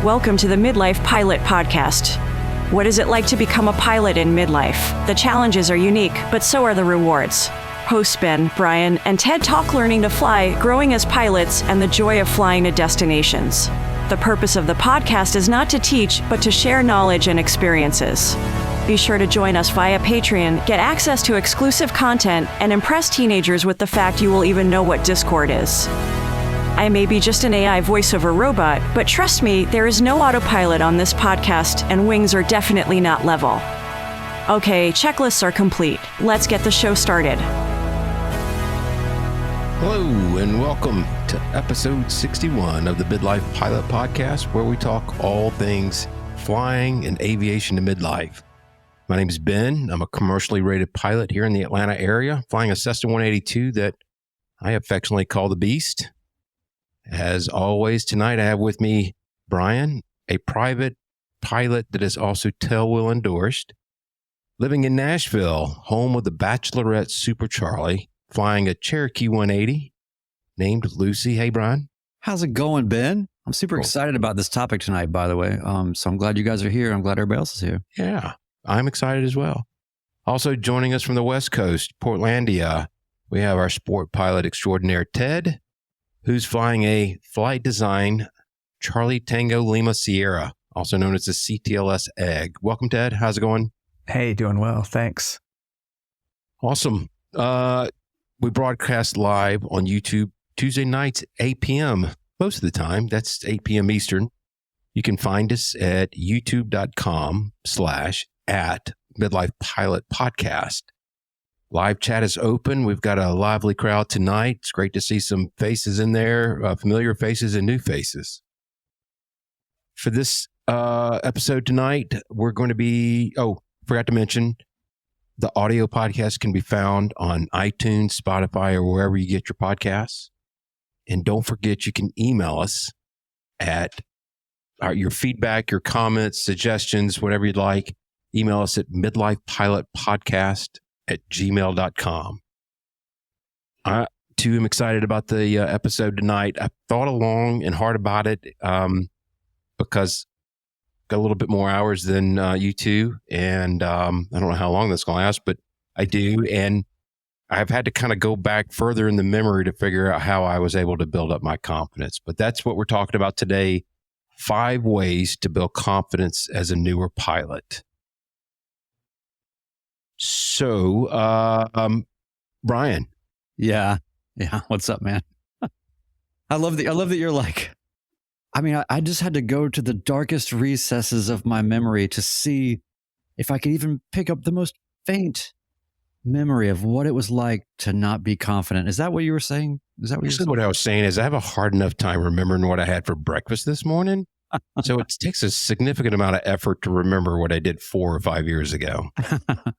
Welcome to the Midlife Pilot Podcast. What is it like to become a pilot in midlife? The challenges are unique, but so are the rewards. Hosts Ben, Brian, and Ted talk learning to fly, growing as pilots, and the joy of flying to destinations. The purpose of the podcast is not to teach, but to share knowledge and experiences. Be sure to join us via Patreon, get access to exclusive content, and impress teenagers with the fact you will even know what Discord is. I may be just an AI voiceover robot, but trust me, there is no autopilot on this podcast, and wings are definitely not level. Okay, checklists are complete. Let's get the show started. Hello, and welcome to episode 61 of the Midlife Pilot Podcast, where we talk all things flying and aviation to midlife. My name is Ben. I'm a commercially rated pilot here in the Atlanta area, flying a Cessna 182 that I affectionately call the Beast. As always, tonight I have with me Brian, a private pilot that is also tailwheel endorsed, living in Nashville, home of the Bachelorette Super Charlie, flying a Cherokee 180 named Lucy. Hey, Brian. How's it going, Ben? I'm super excited about this topic tonight, by the way. So I'm glad you guys are here. I'm glad everybody else is here. Yeah, I'm excited as well. Also joining us from the West Coast, Portlandia, we have our sport pilot extraordinaire, Ted, who's flying a Flight Design Charlie Tango Lima Sierra, also known as the CTLS Egg. Welcome, Ted. How's it going? Hey, doing well. Thanks. Awesome. We broadcast live on YouTube Tuesday nights, 8 p.m. Most of the time. That's 8 p.m. Eastern. You can find us at youtube.com/@midlifepilotpodcast. Live chat is open. We've got a lively crowd tonight. It's great to see some faces in there, familiar faces and new faces. For this episode tonight, we're going to be, forgot to mention, the audio podcast can be found on iTunes, Spotify, or wherever you get your podcasts. And don't forget, you can email us at your feedback, your comments, suggestions, whatever you'd like. Email us at midlifepilotpodcast@gmail.com. I, too, am excited about the episode tonight. I thought long and hard about it because got a little bit more hours than you two, and I don't know how long that's going to last, but I do, and I've had to kind of go back further in the memory to figure out how I was able to build up my confidence. But that's what we're talking about today, 5 ways to build confidence as a newer pilot. So, Brian. Yeah. What's up, man? I love that you're like, I just had to go to the darkest recesses of my memory to see if I could even pick up the most faint memory of what it was like to not be confident. Is that what you were saying? Is that what you were saying? What I was saying is I have a hard enough time remembering what I had for breakfast this morning. So it takes a significant amount of effort to remember what I did 4 or 5 years ago.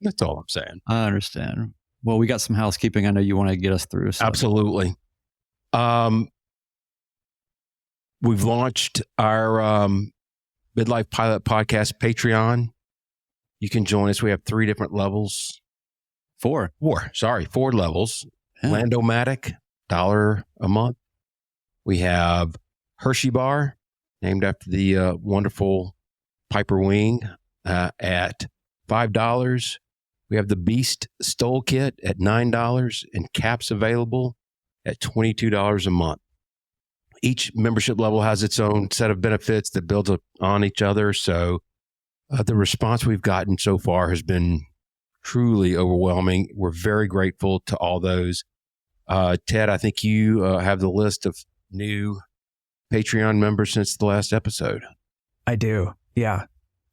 That's all I'm saying. I understand. Well, we got some housekeeping I know you want to get us through. So. Absolutely. We've launched our Midlife Pilot Podcast Patreon. You can join us. We have 3 different levels. 4 levels. Yeah. Lando-matic, $1 a month. We have Hershey Bar, named after the wonderful Piper Wing, at $5. We have the Beast Stole Kit at $9 and caps available at $22 a month. Each membership level has its own set of benefits that builds on each other. So the response we've gotten so far has been truly overwhelming. We're very grateful to all those. Ted, I think you have the list of new Patreon members since the last episode. I do. Yeah.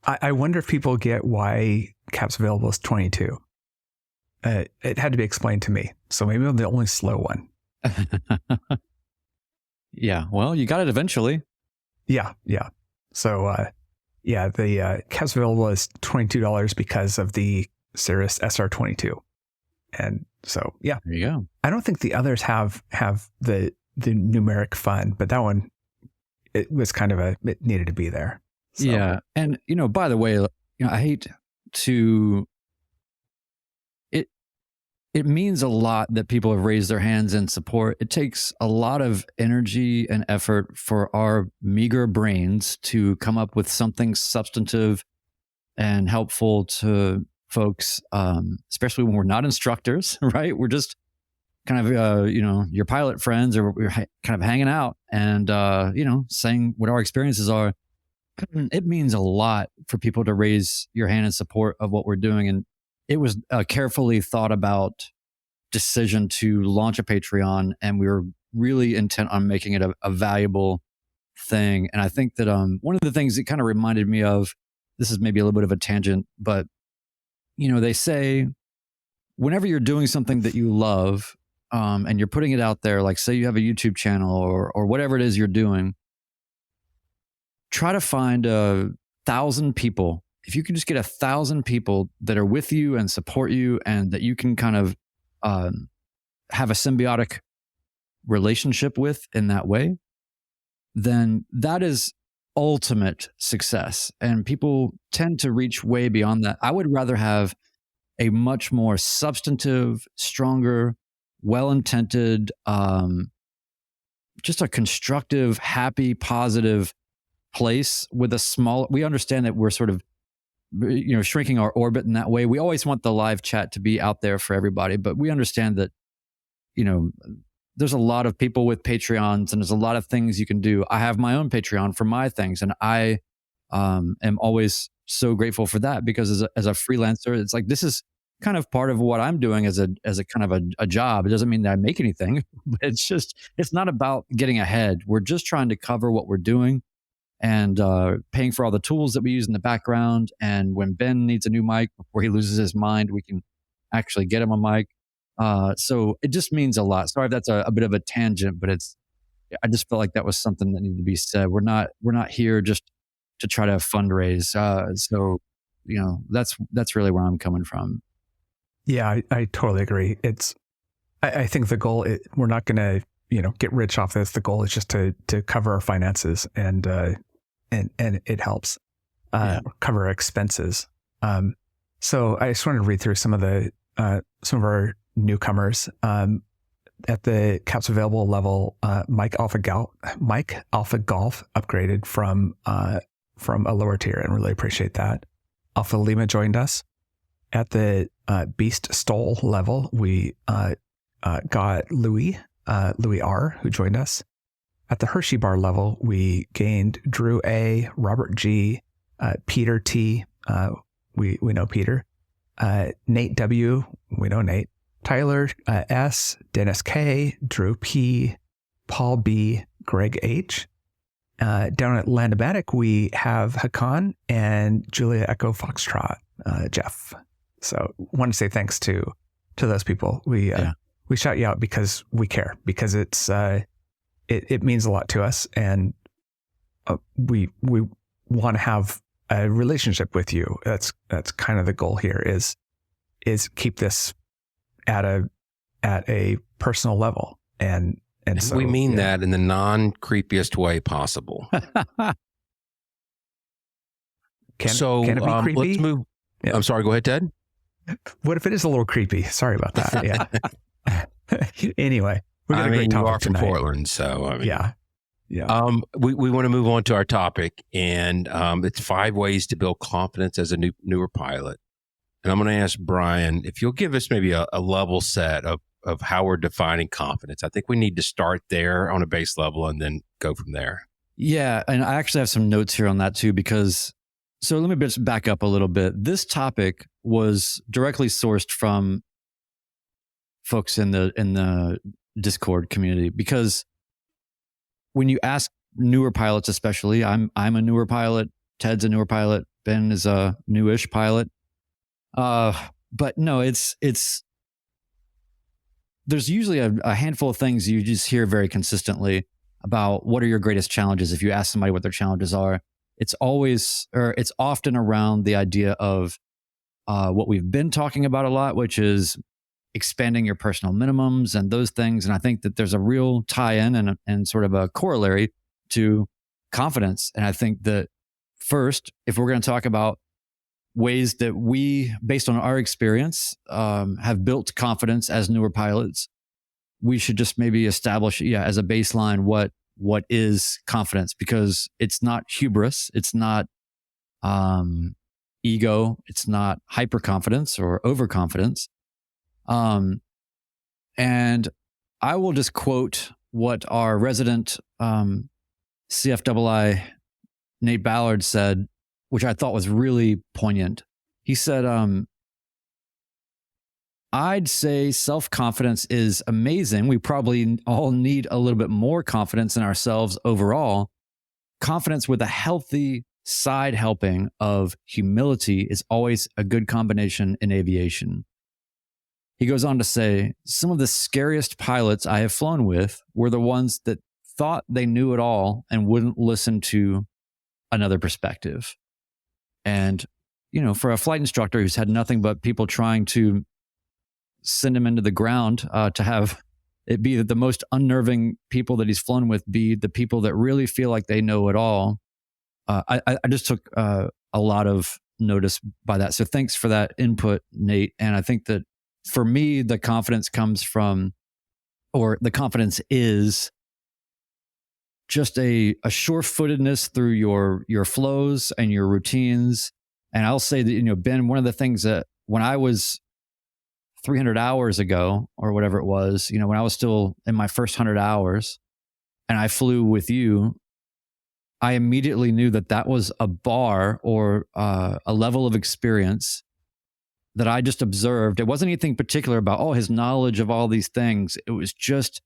I wonder if people get why caps available is 22. It had to be explained to me. So maybe I'm the only slow one. Yeah. Well, you got it eventually. Yeah. So, the caps available is $22 because of the Cirrus SR22. And so, yeah. There you go. I don't think the others have the numeric fun, but that one, it was kind of it needed to be there. So. Yeah. And, by the way, I hate to, it means a lot that people have raised their hands in support. It takes a lot of energy and effort for our meager brains to come up with something substantive and helpful to folks, especially when we're not instructors, right? We're just kind of, your pilot friends, or we're kind of hanging out and, saying what our experiences are. It means a lot for people to raise your hand in support of what we're doing. And it was a carefully thought about decision to launch a Patreon, and we were really intent on making it a valuable thing. And I think that one of the things it kind of reminded me of, this is maybe a little bit of a tangent, but they say whenever you're doing something that you love, and you're putting it out there, like say you have a YouTube channel or whatever it is you're doing, try to find 1,000 people. If you can just get 1,000 people that are with you and support you, and that you can kind of have a symbiotic relationship with in that way, then that is ultimate success. And people tend to reach way beyond that. I would rather have a much more substantive, stronger, well-intended, just a constructive, happy, positive place with a small, we understand that we're sort of, shrinking our orbit in that way. We always want the live chat to be out there for everybody, but we understand that, there's a lot of people with Patreons and there's a lot of things you can do. I have my own Patreon for my things, and I am always so grateful for that, because as a freelancer, it's like, this is kind of part of what I'm doing as a kind of a job. It doesn't mean that I make anything. It's not about getting ahead. We're just trying to cover what we're doing and paying for all the tools that we use in the background. And when Ben needs a new mic before he loses his mind, we can actually get him a mic. So it just means a lot. Sorry if that's a bit of a tangent, but I just felt like that was something that needed to be said. We're not here just to try to fundraise. So that's really where I'm coming from. Yeah, I totally agree. I think the goal, we're not going to, get rich off this. The goal is just to cover our finances and it helps cover our expenses. So I just wanted to read through some of our newcomers. At the caps available level, Mike Alpha Golf upgraded from a lower tier, and really appreciate that. Alpha Lima joined us. At the Beast Stole level, we got Louis R, who joined us. At the Hershey Bar level, we gained Drew A, Robert G, Peter T, we know Peter, Nate W, we know Nate, Tyler S, Dennis K, Drew P, Paul B, Greg H. Down at Landomatic, we have Hakan and Julia Echo Foxtrot, Jeff. So want to say thanks to those people. We shout you out because we care, because it means a lot to us, and we want to have a relationship with you. That's kind of the goal here, is keep this at a personal level, and so we mean that in the non-creepiest way possible. Can it be creepy? Let's move. Yeah. I'm sorry. Go ahead, Ted. What if it is a little creepy? Sorry about that. Yeah. Anyway, we got a great topic you are from tonight. Portland, so yeah. We want to move on to our topic, and it's 5 ways to build confidence as a newer pilot. And I'm going to ask Brian if you'll give us maybe a level set of how we're defining confidence. I think we need to start there on a base level and then go from there. Yeah, and I actually have some notes here on that too, because so let me just back up a little bit. This topic was directly sourced from folks in the Discord community, because when you ask newer pilots, especially, I'm a newer pilot, Ted's a newer pilot, Ben is a newish pilot. But no, it's there's usually a handful of things you just hear very consistently about what are your greatest challenges. If you ask somebody what their challenges are, it's often around the idea of what we've been talking about a lot, which is expanding your personal minimums and those things. And I think that there's a real tie-in and sort of a corollary to confidence. And I think that first, if we're going to talk about ways that we, based on our experience, have built confidence as newer pilots. We should just maybe establish, as a baseline, what is confidence, because it's not hubris, it's not ego, it's not hyperconfidence or overconfidence. And I will just quote what our resident CFII Nate Ballard said, which I thought was really poignant. He said, I'd say self-confidence is amazing. We probably all need a little bit more confidence in ourselves overall. Confidence with a healthy side helping of humility is always a good combination in aviation. He goes on to say, some of the scariest pilots I have flown with were the ones that thought they knew it all and wouldn't listen to another perspective. And, for a flight instructor who's had nothing but people trying to send him into the ground, to have it be that the most unnerving people that he's flown with be the people that really feel like they know it all. I just took a lot of notice by that. So thanks for that input, Nate. And I think that for me, the confidence comes from, or the confidence is just a sure-footedness through your flows and your routines. And I'll say that, Ben, one of the things that when I was 300 hours ago or whatever it was, when I was still in my first 100 hours and I flew with you, I immediately knew that was a bar or a level of experience that I just observed. It wasn't anything particular about, his knowledge of all these things. It was just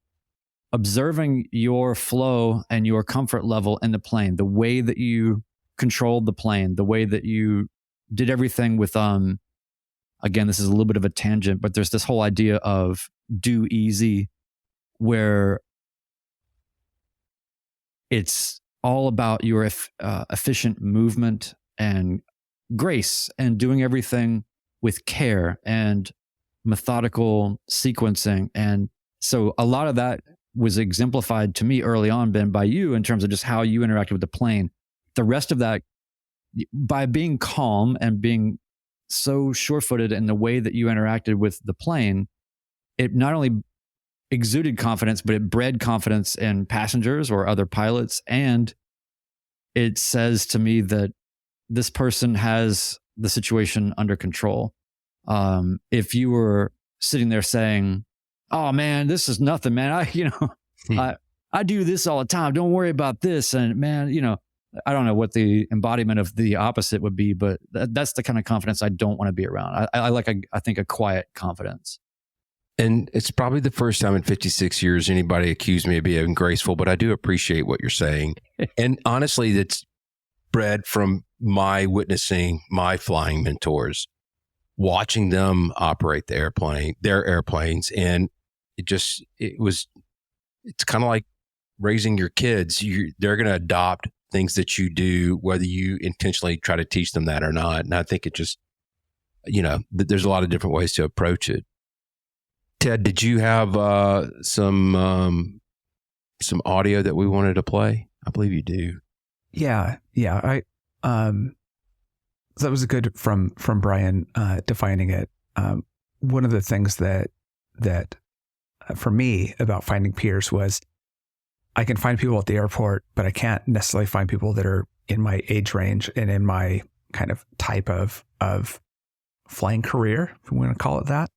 observing your flow and your comfort level in the plane, the way that you controlled the plane, the way that you did everything with, again, this is a little bit of a tangent, but there's this whole idea of do easy, where it's all about your efficient movement and grace and doing everything with care and methodical sequencing. And so a lot of that was exemplified to me early on, Ben, by you in terms of just how you interacted with the plane. The rest of that, by being calm and being so sure-footed in the way that you interacted with the plane, it not only exuded confidence, but it bred confidence in passengers or other pilots. And it says to me that this person has the situation under control. If you were sitting there saying, "Oh man, this is nothing, man. I do this all the time. Don't worry about this." And man, I don't know what the embodiment of the opposite would be, but that's the kind of confidence I don't want to be around. I think a quiet confidence. And it's probably the first time in 56 years anybody accused me of being graceful, but I do appreciate what you're saying. And honestly, that's bred from my witnessing my flying mentors, watching them operate their airplanes. And it's kind of like raising your kids. They're going to adopt things that you do, whether you intentionally try to teach them that or not. And I think it just, there's a lot of different ways to approach it. Ted, did you have some audio that we wanted to play? I believe you do. Yeah. I that was good from Brian defining it. One of the things that for me about finding peers was I can find people at the airport, but I can't necessarily find people that are in my age range and in my kind of type of flying career, if we want to call it that.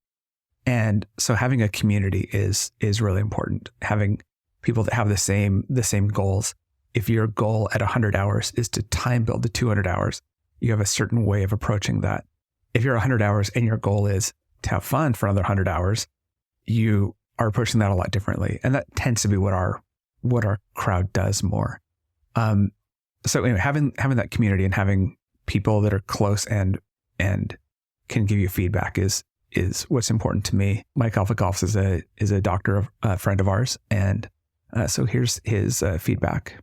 And so having a community is really important. Having people that have the same goals. If your goal at 100 hours is to time build to 200 hours, you have a certain way of approaching that. If you're 100 hours and your goal is to have fun for another 100 hours, you are approaching that a lot differently. And that tends to be what our crowd does more. So anyway, having that community and having people that are close and can give you feedback is what's important to me. Mike Alpha Golfs is a doctor, a friend of ours. And so here's his feedback.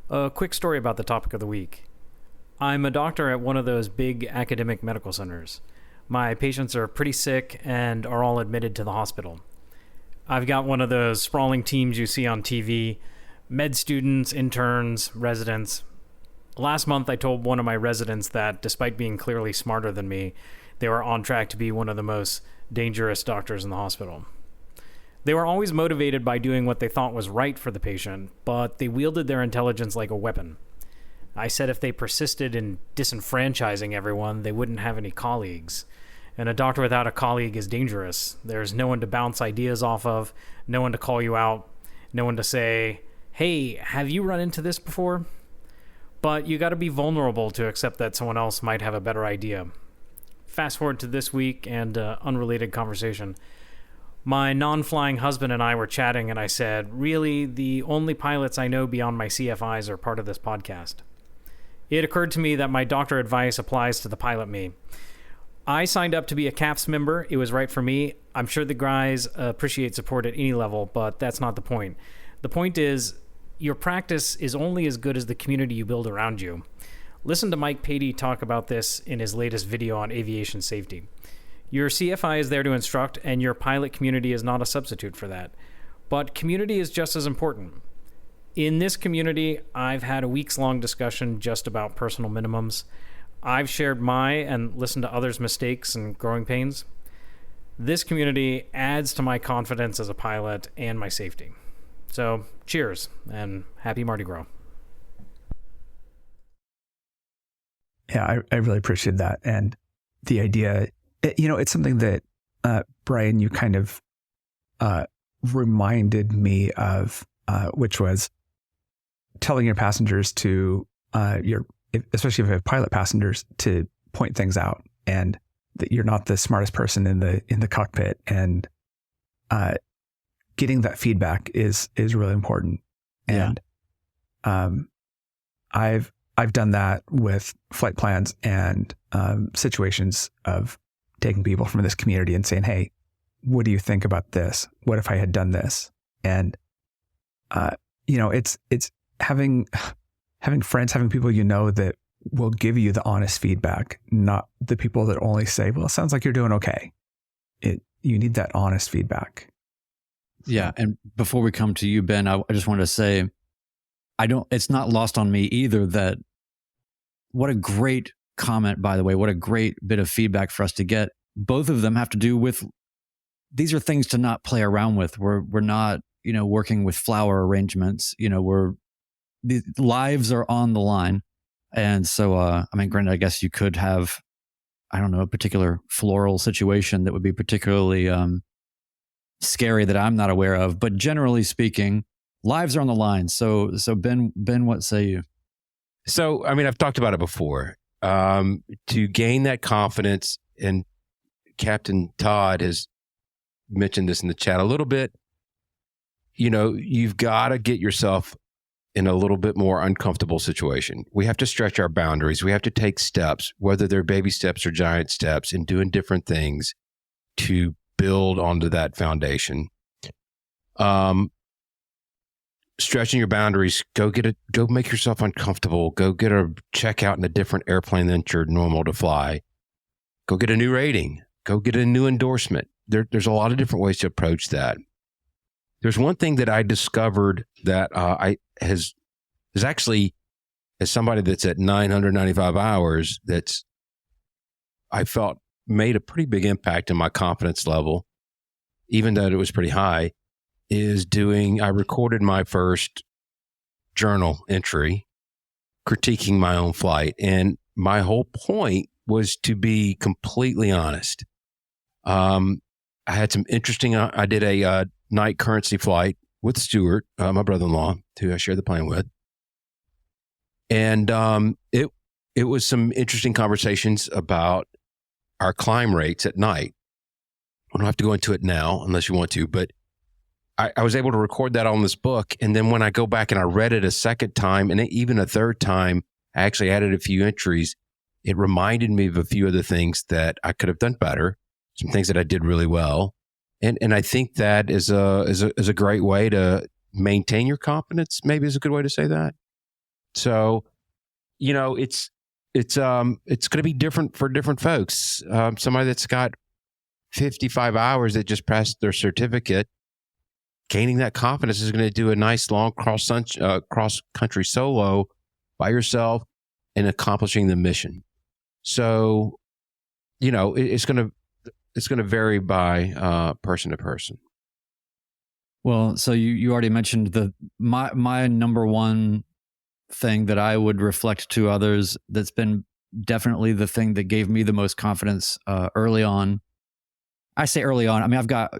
A quick story about the topic of the week. I'm a doctor at one of those big academic medical centers. My patients are pretty sick and are all admitted to the hospital. I've got one of those sprawling teams you see on TV, med students, interns, residents. Last month, I told one of my residents that despite being clearly smarter than me, they were on track to be one of the most dangerous doctors in the hospital. They were always motivated by doing what they thought was right for the patient, but they wielded their intelligence like a weapon. I said if they persisted in disenfranchising everyone, they wouldn't have any colleagues. And a doctor without a colleague is dangerous. There's no one to bounce ideas off of, no one to call you out, no one to say, hey, have you run into this before? But you got to be vulnerable to accept that someone else might have a better idea. Fast forward to this week and unrelated conversation. My non-flying husband and I were chatting, and I said, really, the only pilots I know beyond my CFIs are part of this podcast. It occurred to me that my doctor advice applies to the pilot me. I signed up to be a CAPS member. It was right for me. I'm sure the guys appreciate support at any level, but that's not the point. The point is, your practice is only as good as the community you build around you. Listen to Mike Patey talk about this in his latest video on aviation safety. Your CFI is there to instruct, and your pilot community is not a substitute for that. But community is just as important. In this community, I've had a weeks-long discussion just about personal minimums. I've shared my and listened to others' mistakes and growing pains. This community adds to my confidence as a pilot and my safety. So, cheers, and happy Mardi Gras. Yeah, I really appreciate that. And the idea, it's something that, Brian, you kind of reminded me of, which was telling your passengers to, especially if you have pilot passengers, to point things out, and that you're not the smartest person in the cockpit, and getting that feedback is really important. And I've done that with flight plans and situations of taking people from this community and saying, hey, what do you think about this? What if I had done this? And it's having friends, having people that will give you the honest feedback, not the people that only say, well, it sounds like you're doing okay. You need that honest feedback. Yeah. And before we come to you, Ben, I just wanted to say, it's not lost on me either that what a great comment, by the way, what a great bit of feedback for us to get. Both of them have to do with, these are things to not play around with. We're not, working with flower arrangements, the lives are on the line. And so, granted, I guess you could have, a particular floral situation that would be particularly scary that I'm not aware of, but generally speaking, lives are on the line. So Ben, what say you? So, I've talked about it before. To gain that confidence, and Captain Todd has mentioned this in the chat a little bit, you've got to get yourself in a little bit more uncomfortable situation. We have to stretch our boundaries. We have to take steps, whether they're baby steps or giant steps, in doing different things to build onto that foundation. Stretching your boundaries, go make yourself uncomfortable. Go get a checkout in a different airplane than you're normal to fly. Go get a new rating. Go get a new endorsement. There's a lot of different ways to approach that. There's one thing that I discovered that is actually, as somebody that's at 995 hours, I felt made a pretty big impact in my confidence level, even though it was pretty high, I recorded my first journal entry critiquing my own flight. And my whole point was to be completely honest. I had some interesting, I did a night currency flight with Stuart, my brother-in-law, who I shared the plane with. And it was some interesting conversations about our climb rates at night. I don't have to go into it now unless you want to, but I was able to record that on this book. And then when I go back and I read it a second time and even a third time, I actually added a few entries. It reminded me of a few of the things that I could have done better, some things that I did really well. And I think that is a great way to maintain your confidence, maybe is a good way to say that. So, it's going to be different for different folks. Somebody that's got 55 hours that just passed their certificate, gaining that confidence is going to do a nice long cross country solo by yourself. in accomplishing the mission. So, it's going to vary by person to person. Well, so you already mentioned my number one thing that I would reflect to others that's been definitely the thing that gave me the most confidence early on. I say early on, I mean, I've got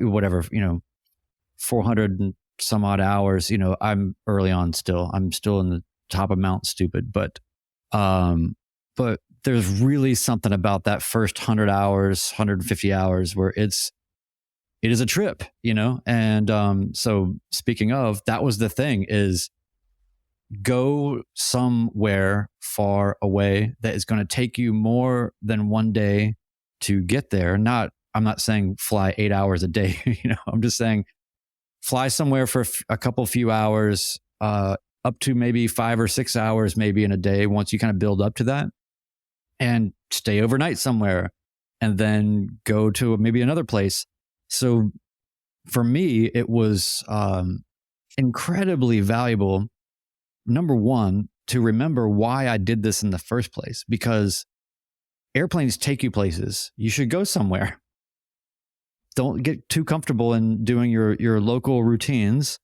400 and some odd hours, I'm early on still. I'm still in the top of Mount Stupid, but there's really something about that first 100 hours, 150 hours where it is a trip, And so speaking of, that was the thing, is go somewhere far away that is going to take you more than one day to get there. I'm not saying fly 8 hours a day, I'm just saying fly somewhere for a few hours, up to maybe 5 or 6 hours, maybe in a day, once you kind of build up to that, and stay overnight somewhere and then go to maybe another place. So for me, it was incredibly valuable, number one, to remember why I did this in the first place, because airplanes take you places. You should go somewhere. Don't get too comfortable in doing your local routines.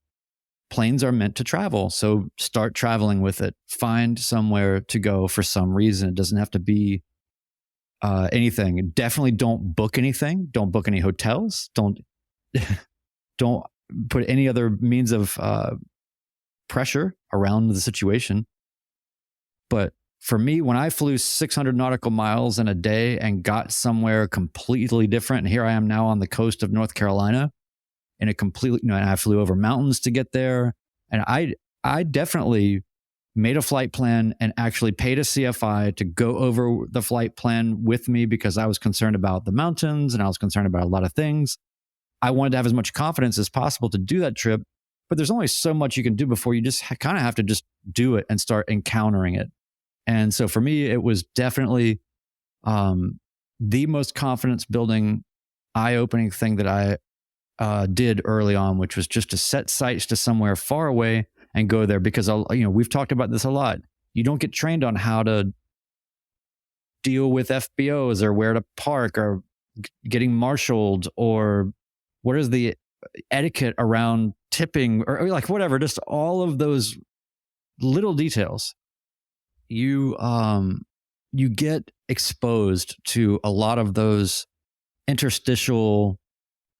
Planes are meant to travel. So start traveling with it. Find somewhere to go for some reason. It doesn't have to be anything. Definitely don't book anything. Don't book any hotels. Don't put any other means of pressure around the situation. But for me, when I flew 600 nautical miles in a day and got somewhere completely different, and here I am now on the coast of North Carolina, in a completely, and I flew over mountains to get there, and I definitely made a flight plan and actually paid a CFI to go over the flight plan with me, because I was concerned about the mountains and I was concerned about a lot of things. I wanted to have as much confidence as possible to do that trip, but there's only so much you can do before you just kind of have to just do it and start encountering it. And so for me, it was definitely the most confidence building, eye-opening thing that I did early on, which was just to set sights to somewhere far away and go there, because we've talked about this a lot. You don't get trained on how to deal with FBOs or where to park or getting marshaled, or what is the etiquette around tipping, or like whatever, just all of those little details. You get exposed to a lot of those interstitial,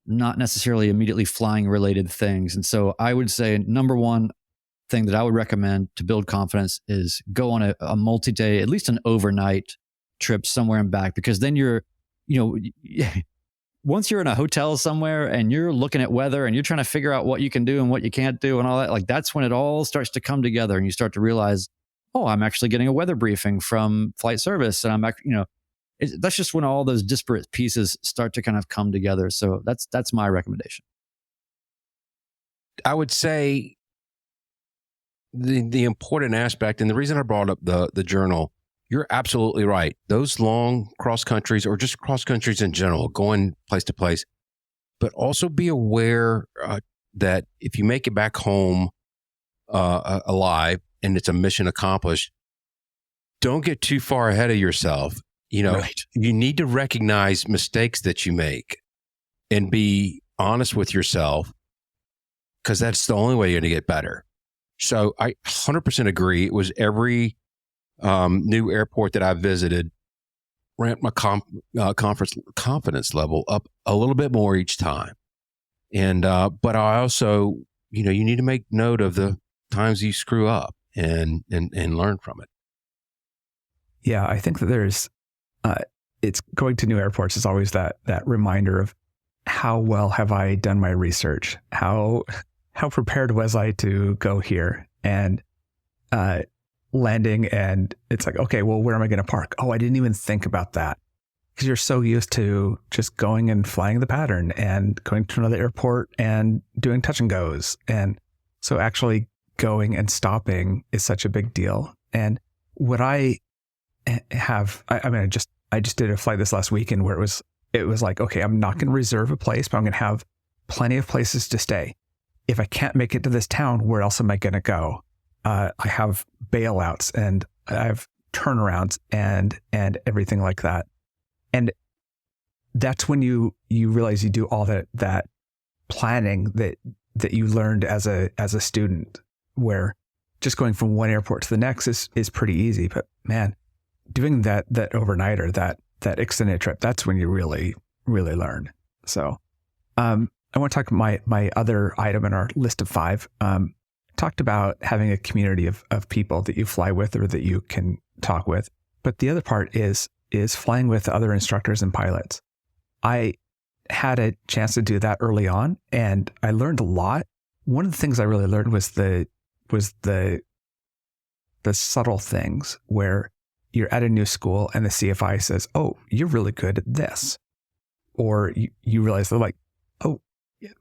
not necessarily immediately flying related things. And so I would say number one thing that I would recommend to build confidence is go on a multi-day, at least an overnight trip somewhere and back, because then once you're in a hotel somewhere and you're looking at weather and you're trying to figure out what you can do and what you can't do and all that, like that's when it all starts to come together and you start to realize, oh, I'm actually getting a weather briefing from flight service. And I'm actually, that's just when all those disparate pieces start to kind of come together. So that's my recommendation. I would say the important aspect, and the reason I brought up the journal, you're absolutely right. Those long cross countries, or just cross countries in general, going place to place, but also be aware that if you make it back home alive and it's a mission accomplished, don't get too far ahead of yourself. Right. You need to recognize mistakes that you make and be honest with yourself, because that's the only way you're going to get better. So I 100% agree. It was every new airport that I visited ramped my confidence level up a little bit more each time. And but I also, you need to make note of the times you screw up and learn from it. Yeah, I think that there's it's going to new airports is always that reminder of how well have I done my research? How prepared was I to go here? And landing, and it's like, okay, well, where am I going to park? Oh, I didn't even think about that, because you're so used to just going and flying the pattern and going to another airport and doing touch and goes. And so actually going and stopping is such a big deal. And what I have, I just did a flight this last weekend where it was like, okay, I'm not going to reserve a place, but I'm going to have plenty of places to stay. If I can't make it to this town, where else am I going to go? I have bailouts, and I've turnarounds and everything like that. And that's when you realize you do all that planning that you learned as a student, where just going from one airport to the next is pretty easy. But man, doing that overnighter, that extended trip, that's when you really, really learn. So I want to talk my other item in our list of 5. Talked about having a community of people that you fly with or that you can talk with. But the other part is flying with other instructors and pilots. I had a chance to do that early on, and I learned a lot. One of the things I really learned was the subtle things where you're at a new school and the CFI says, "Oh, you're really good at this," or you realize they're like, "Oh,"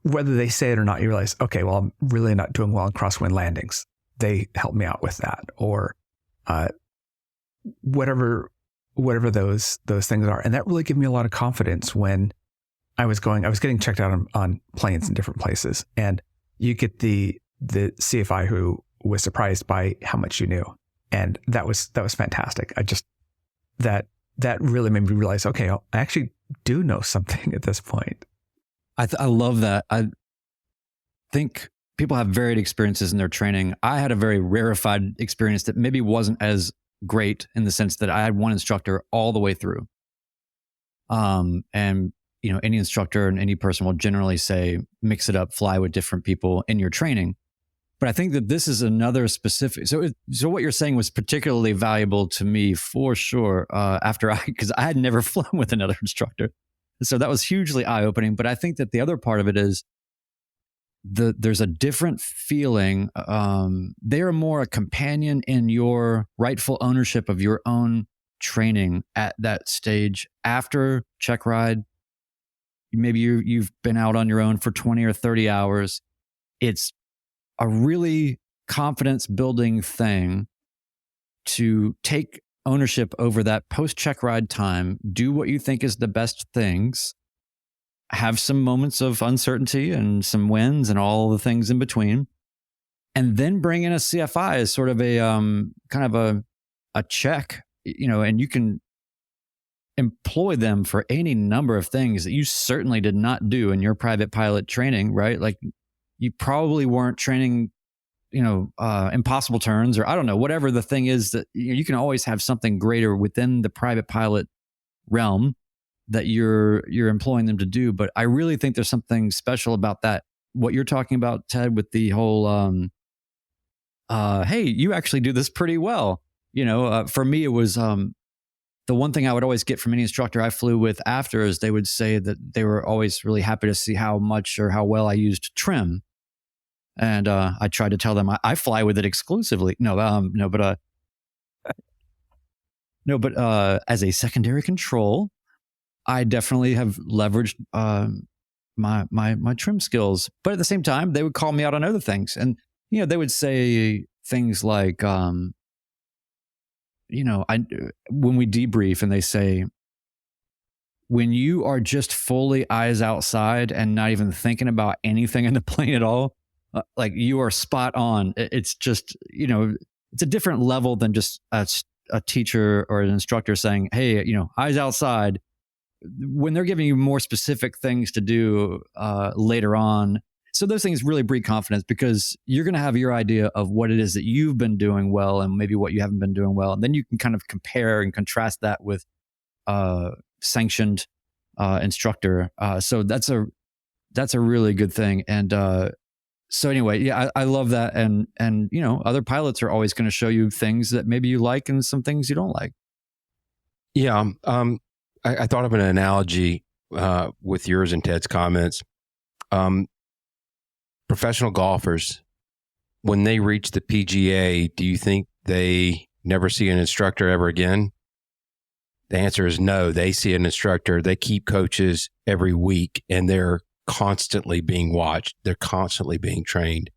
whether they say it or not, you realize, okay, well, I'm really not doing well in crosswind landings. They helped me out with that, or whatever those things are. And that really gave me a lot of confidence when I was getting checked out on planes in different places. And you get the CFI who was surprised by how much you knew. And that was fantastic. That really made me realize, okay, I actually do know something at this point. I love that. I think people have varied experiences in their training. I had a very rarefied experience that maybe wasn't as great in the sense that I had one instructor all the way through. And any instructor and any person will generally say, mix it up, fly with different people in your training. But I think that this is another specific. So what you're saying was particularly valuable to me for sure. Because I had never flown with another instructor, so that was hugely eye-opening. But I think that the other part of it is there's a different feeling. They are more a companion in your rightful ownership of your own training at that stage. After check ride, maybe you've been out on your own for 20 or 30 hours. It's a really confidence building thing to take ownership over that post check ride time, do what you think is the best things, have some moments of uncertainty and some wins and all the things in between, and then bring in a CFI as sort of a kind of a check, and you can employ them for any number of things that you certainly did not do in your private pilot training, right? Like you probably weren't training, impossible turns, or I don't know, whatever the thing is that you can always have something greater within the private pilot realm that you're employing them to do. But I really think there's something special about that. What you're talking about, Ted, with the whole, hey, you actually do this pretty well. For me, it was, the one thing I would always get from any instructor I flew with after is they would say that they were always really happy to see how much or how well I used trim. And I tried to tell them I fly with it exclusively. But as a secondary control, I definitely have leveraged my trim skills. But at the same time, they would call me out on other things, and they would say things like, when we debrief, and they say, when you are just fully eyes outside and not even thinking about anything in the plane at all, like you are spot on. It's just, it's a different level than just a teacher or an instructor saying, hey, eyes outside. When they're giving you more specific things to do later on. So those things really breed confidence, because you're going to have your idea of what it is that you've been doing well and maybe what you haven't been doing well. And then you can kind of compare and contrast that with sanctioned instructor. So that's a really good thing. And so anyway, yeah, I love that. And other pilots are always going to show you things that maybe you like and some things you don't like. Yeah. I thought of an analogy with yours and Ted's comments. Professional golfers, when they reach the PGA, do you think they never see an instructor ever again? The answer is no. They see an instructor. They keep coaches every week, and they're constantly being watched. They're constantly being trained.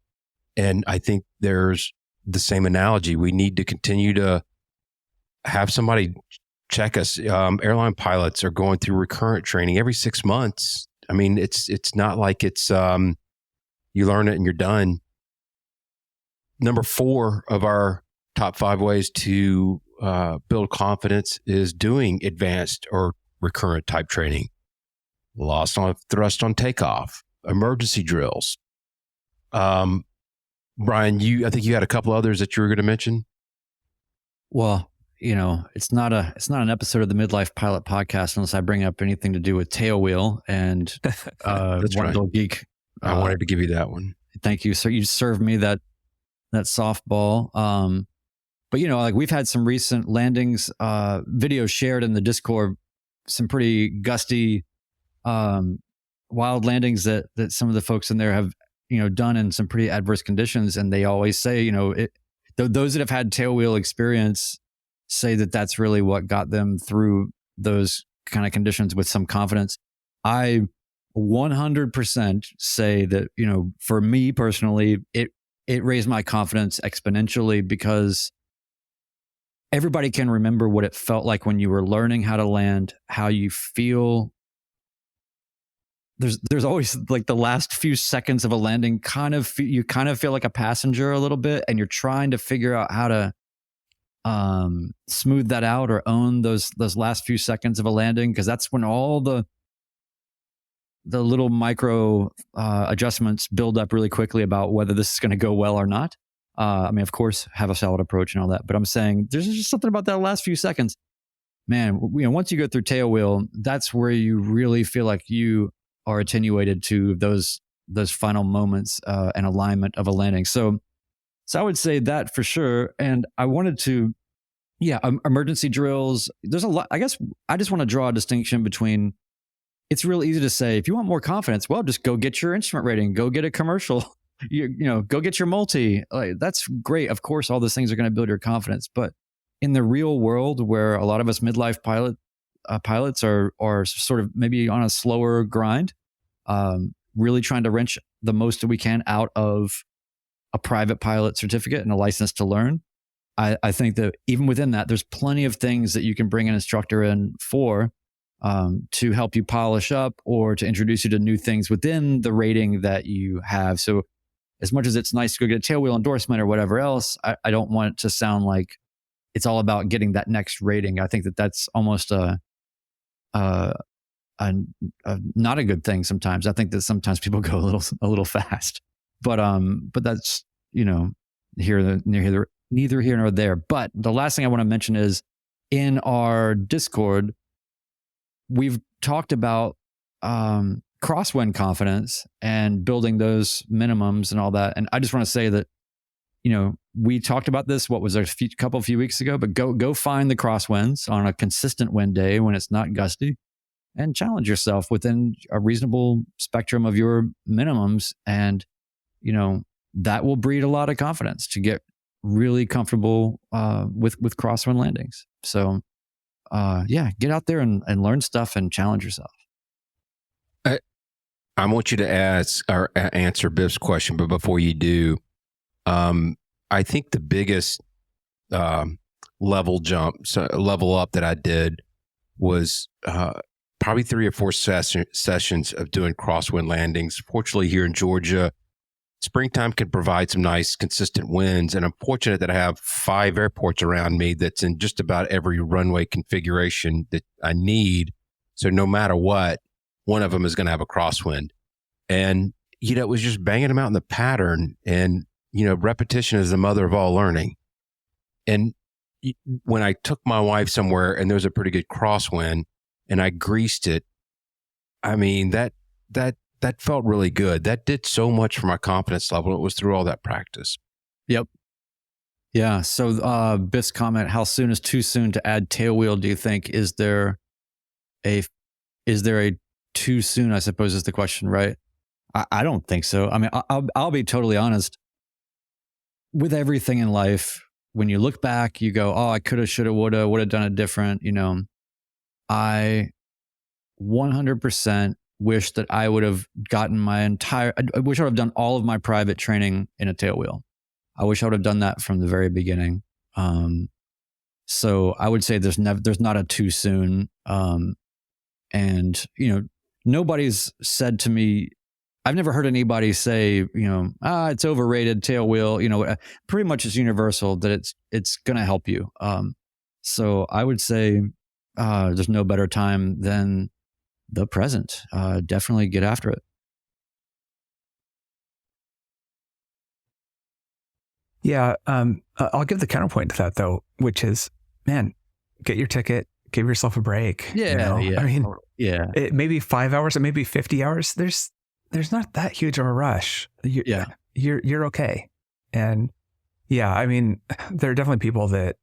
And I think there's the same analogy. We need to continue to have somebody check us. Airline pilots are going through recurrent training every 6 months. I mean, it's not like it's you learn it and you're done. Number 4 of our top 5 ways to build confidence is doing advanced or recurrent type training, lost on thrust on takeoff, emergency drills. Brian, I think you had a couple others that you were going to mention. Well, it's not an episode of the Midlife Pilot podcast unless I bring up anything to do with tailwheel and That's right. Wonderful Geek. I wanted to give you that one. Thank you. So you served me that softball. But like we've had some recent landings, videos shared in the Discord, some pretty gusty, wild landings that some of the folks in there have, done in some pretty adverse conditions. And they always say, those that have had tailwheel experience say that that's really what got them through those kind of conditions with some confidence. I 100% say that, for me personally, it raised my confidence exponentially because everybody can remember what it felt like when you were learning how to land, how you feel. There's always like the last few seconds of a landing, you kind of feel like a passenger a little bit, and you're trying to figure out how to smooth that out or own those last few seconds of a landing, because that's when all the little micro adjustments build up really quickly about whether this is going to go well or not. Of course, have a solid approach and all that, but I'm saying there's just something about that last few seconds, man. Once you go through tailwheel, that's where you really feel like you are attenuated to those final moments and alignment of a landing. So I would say that for sure. And I wanted to, emergency drills. There's a lot. I guess I just want to draw a distinction between. It's real easy to say, if you want more confidence, well, just go get your instrument rating, go get a commercial, go get your multi. Like, that's great. Of course, all those things are going to build your confidence. But in the real world, where a lot of us midlife pilots are sort of maybe on a slower grind, really trying to wrench the most that we can out of a private pilot certificate and a license to learn. I think that even within that, there's plenty of things that you can bring an instructor in for, to help you polish up or to introduce you to new things within the rating that you have. So as much as it's nice to go get a tailwheel endorsement or whatever else, I don't want it to sound like it's all about getting that next rating. I think that that's almost a not a good thing sometimes. I think that sometimes people go a little fast, but that's, neither here nor there. But the last thing I want to mention is in our Discord, we've talked about crosswind confidence and building those minimums and all that. And I just want to say that, we talked about this, what was a few weeks ago, but go find the crosswinds on a consistent wind day when it's not gusty and challenge yourself within a reasonable spectrum of your minimums. And, that will breed a lot of confidence to get really comfortable with crosswind landings. So get out there and learn stuff and challenge yourself. I want you to ask or answer Biff's question, but before you do, I think the biggest level up that I did was probably 3 or 4 sessions of doing crosswind landings. Fortunately, here in Georgia, springtime can provide some nice consistent winds, and I'm fortunate that I have 5 airports around me that's in just about every runway configuration that I need. So no matter what, one of them is going to have a crosswind. And, it was just banging them out in the pattern, and, repetition is the mother of all learning. And when I took my wife somewhere and there was a pretty good crosswind and I greased it, I mean, that felt really good. That did so much for my confidence level. It was through all that practice. Yep. Yeah. So Biff's comment, how soon is too soon to add tailwheel, do you think? Is there a too soon, I suppose is the question, right? I don't think so. I mean, I'll be totally honest. With everything in life, when you look back, you go, oh, I coulda, shoulda, would have done it different. I 100% wish that I would have gotten I wish I would have done all of my private training in a tailwheel. I wish I would have done that from the very beginning. So I would say there's not a too soon. And, nobody's said to me, I've never heard anybody say, it's overrated tailwheel, pretty much it's universal that it's going to help you. So I would say there's no better time than the present. Definitely get after it. Yeah. I'll give the counterpoint to that though, which is, man, get your ticket, give yourself a break. Yeah. I mean, yeah. it may be 5 hours, it may be 50 hours. There's not that huge of a rush. You're okay. And yeah, I mean, there are definitely people that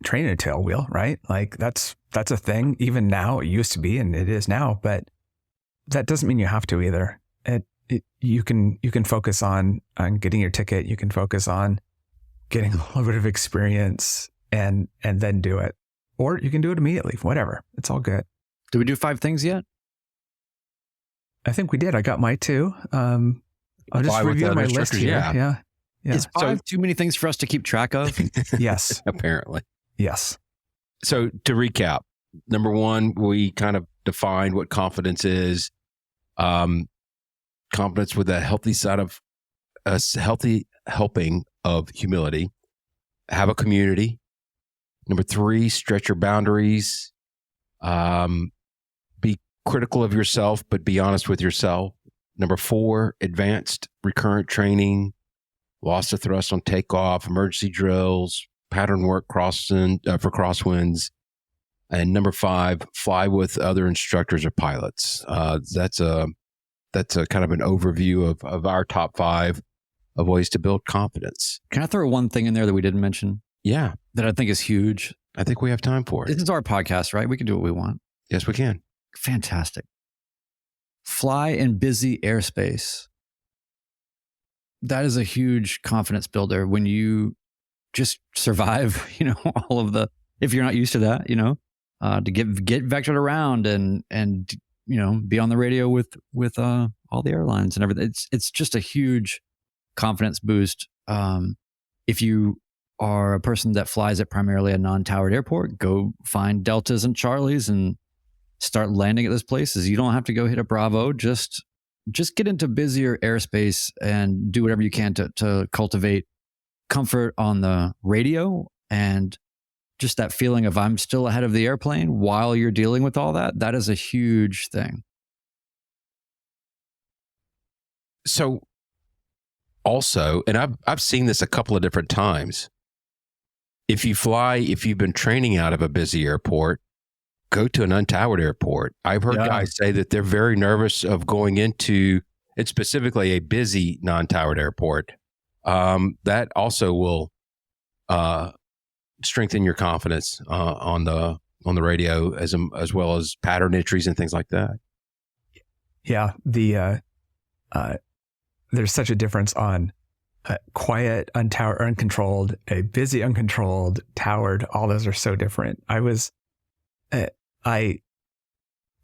train in a tailwheel, right? Like that's a thing. Even now, it used to be, and it is now, but that doesn't mean you have to either. You can focus on getting your ticket. You can focus on getting a little bit of experience and then do it, or you can do it immediately. Whatever, it's all good. Did we do 5 things yet? I think we did. I got my 2. I'll just review my list here. Yeah. Is 5 too many things for us to keep track of? Yes. Apparently. Yes. So to recap, number 1, we kind of defined what confidence is. Confidence with a healthy side of a healthy helping of humility. Have a community. Number 3, stretch your boundaries. Be critical of yourself, but be honest with yourself. Number 4, advanced recurrent training, loss to thrust on takeoff, emergency drills, pattern work for crosswinds. And number 5, fly with other instructors or pilots. That's a kind of an overview of our top 5 of ways to build confidence. Can I throw one thing in there that we didn't mention? Yeah. That I think is huge. I think we have time for it. This is our podcast, right? We can do what we want. Yes, we can. Fantastic. Fly in busy airspace. That is a huge confidence builder when you just survive, all of the, if you're not used to that, to get vectored around and be on the radio with all the airlines and everything. It's just a huge confidence boost. If you are a person that flies at primarily a non-towered airport, go find Deltas and Charlies and start landing at those places. You don't have to go hit a Bravo. Just get into busier airspace and do whatever you can to cultivate comfort on the radio, and just that feeling of I'm still ahead of the airplane while you're dealing with all that. That is a huge thing. So also, and I've seen this a couple of different times. If you've been training out of a busy airport, go to an untowered airport. I've heard guys say that they're very nervous of going into, it's specifically a busy non-towered airport. That also will strengthen your confidence on the radio as well as pattern entries and things like that. Yeah, there's such a difference on quiet, untowered, uncontrolled, a busy, uncontrolled, towered. All those are so different. I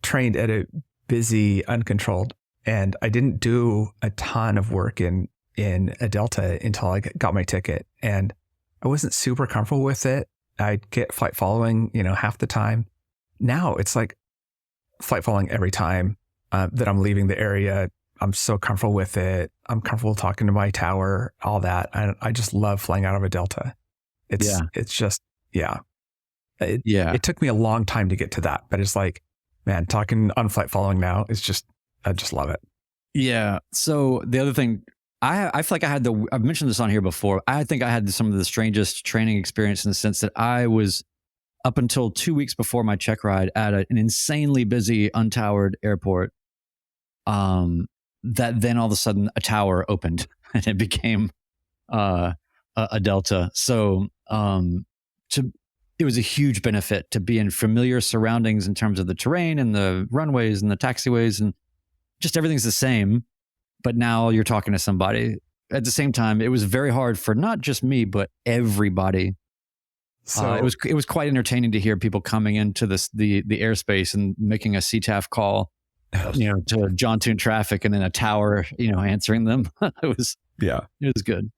trained at a busy, uncontrolled, and I didn't do a ton of work in a Delta until I got my ticket, and I wasn't super comfortable with it. I'd get flight following, half the time. Now it's like flight following every time that I'm leaving the area. I'm so comfortable with it. I'm comfortable talking to my tower, all that. I just love flying out of a Delta. It took me a long time to get to that, but it's like, man, talking on flight following now is just, I just love it. Yeah. So the other thing, I feel like I've mentioned this on here before. I think I had some of the strangest training experience in the sense that I was up until 2 weeks before my check ride at an insanely busy untowered airport. That then all of a sudden a tower opened and it became a Delta. So it was a huge benefit to be in familiar surroundings in terms of the terrain and the runways and the taxiways, and just everything's the same. But now you're talking to somebody. At the same time, it was very hard for not just me, but everybody. So it was quite entertaining to hear people coming into the airspace and making a CTAF call, to John Tune traffic, and then a tower, answering them. It was good.